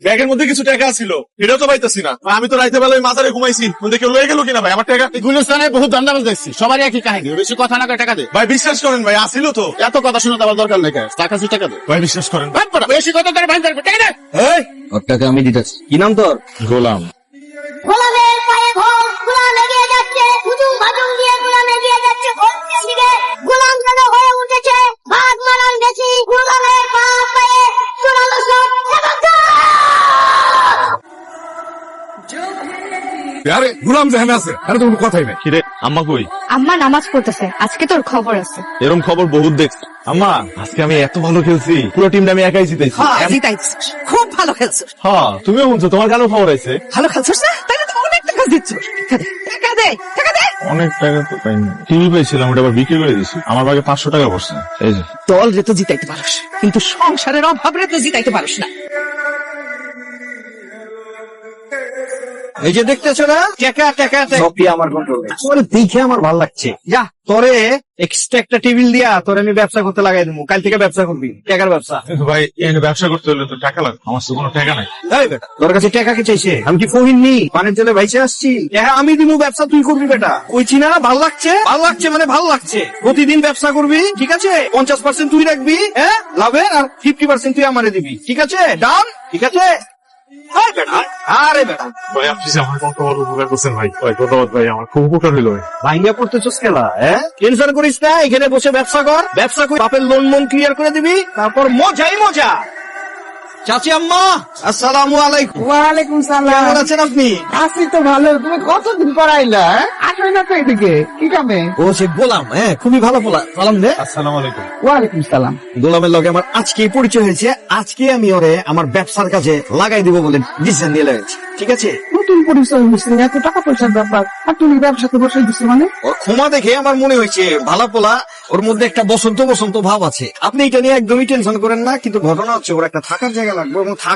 ব্যাগের মধ্যে কিছু টাকা ছিল, এটাও তো পাইতেছি না। আমি তো রাইতে বেলায় মাথারে ঘুমাইছি, মধ্যে কেউ লয়ে গেল কিনা ভাই আমার টাকা? গুলিস্তানে বহুত দান্দাবাজ দেখছি, সবারই একই কাহিনী, বেশি কথা না কয় টাকা দে। ভাই বিশ্বাস করেন ভাই, আসিল তো। এত কথা শোনা দেওয়ার দরকার নেই, টাকা আছে টাকা দে। ভাই বিশ্বাস করেন ভাগ পড়া, বেশি কথা তোর ভাই টাকা দে। এই ওর টাকা আমি দিতেছি। কি নাম তোর? গোলাম। গোলামের পায়ে ঘোষ, গোলাম এগিয়ে যাচ্ছে, হুজুম ভাজুম দিয়ে গোলাম এগিয়ে যাচ্ছে, ঘোষের দিকে গোলাম যেন হয়ে উঠেছে ভাগ মারান বেশি, গোলামের পা পায়ে চূড়ান্ত শট এবং আরে গোলাম যেখানে আছে, আরে তো কোনো কথাই নাই। কিরে আম্মা কই? আম্মা নামাজ পড়তেছে, আজকে তোর খবর আছে। এরকম খবর বহুত দেখছি। আম্মা আজকে আমি এত ভালো খেলছি, পুরো টিমটা আমি একাই জিতেছি। জিতাইছিস, খুব ভালো খেলছিস। হ্যাঁ তুমিও বলছো, তোমার কেন খবর আছে? ভালো খেলছিস না, তাইলে তো অনেক টাকা দিচ্ছিস। টাকা দে, টাকা দে। অনেক টাকা তো পাইনি, টিভি পেয়েছিলাম, ওটা আবার বিক্রি করে দিয়েছি। আমার ভাগে 500 টাকা পড়ছে। এই যে দল রে তো জিতাইতে পারস, কিন্তু সংসারের অভাব রে তো জিতাইতে পারস না। এই যে দেখতেছো না, টাকা টাকা সবই আমার কন্ট্রোলে। তোরে দেখে আমার ভালো লাগছে। যা তোরে এক্সট্রা একটা টেবিল দিয়া তোরে আমি ব্যবসা করতে লাগাই দেবো। কাল থেকে ব্যবসা করবি, টাকার ব্যবসা। কিন্তু ভাই এখানে ব্যবসা করতে হলে তো টাকা লাগবে, আমার তো কোনো টাকা নাই। এই বেটা, তোর কাছে টাকা কে চাইছে? আমি কি ফহিন নি পানের জলে ভাইসে আসছি? টাকা আমি দিব, ব্যবসা তুই করবি বেটা। কইছি না ভাল লাগছে, ভাল লাগছে মানে ভাল লাগছে। প্রতিদিন ব্যবসা করবি, ঠিক আছে? 50% তুই রাখবি, হ্যাঁ লাভের, আর 50% তুই আমারে দিবি, ঠিক আছে? ডান, ঠিক আছে? এই বেটা, আরে বেটা ভাই আপনি যে আমার কত বড় উপকার করছেন ভাই। ভাই ধন্যবাদ ভাই, আমার খুব উপকার হইলো ভাই। ভাইয়া পড়তেছিস খেলা, হ্যাঁ? টেনশন করিস না, এখানে বসে ব্যবসা কর, ব্যবসা করে বাপের লোন মন ক্লিয়ার করে দিবি, তারপর মজাই মজা। চাচি আম্মা আসসালামু আলাইকুম। ওয়ালাইকুম সালাম। কেমন আছেন আপনি? আছি তো ভালো, তুমি কতদিন পর আইলা? আসলে না তো এদিকে, কি কামে? ও সে গোলাম, হ্যাঁ খুবই ভালো পোলা। সালাম দে। আসসালামু আলাইকুম। ওয়ালাইকুম সালাম। গোলামের লগে আমার আজকেই পরিচয় হয়েছে, আজকে আমি ওরে আমার ব্যবসার কাজে লাগাই দিব বলে ডিসিশন নিয়ে লাগছে, ঠিক আছে? নতুন পরিচয় হয়েছে, এত টাকা পয়সার ব্যাপার, আর তুমি ব্যবসাতে বসে দিচ্ছ মানে? ওর ক্ষমা দেখে আমার মনে হয়েছে ভালো পোলা, ওর মধ্যে একটা বসন্ত বসন্ত ভাব আছে। আপনি এটা নিয়ে একদমই টেনশন করেন না, কিন্তু ঘটনা হচ্ছে ওর একটা থাকার জায়গা লাগবে, এবং থাকা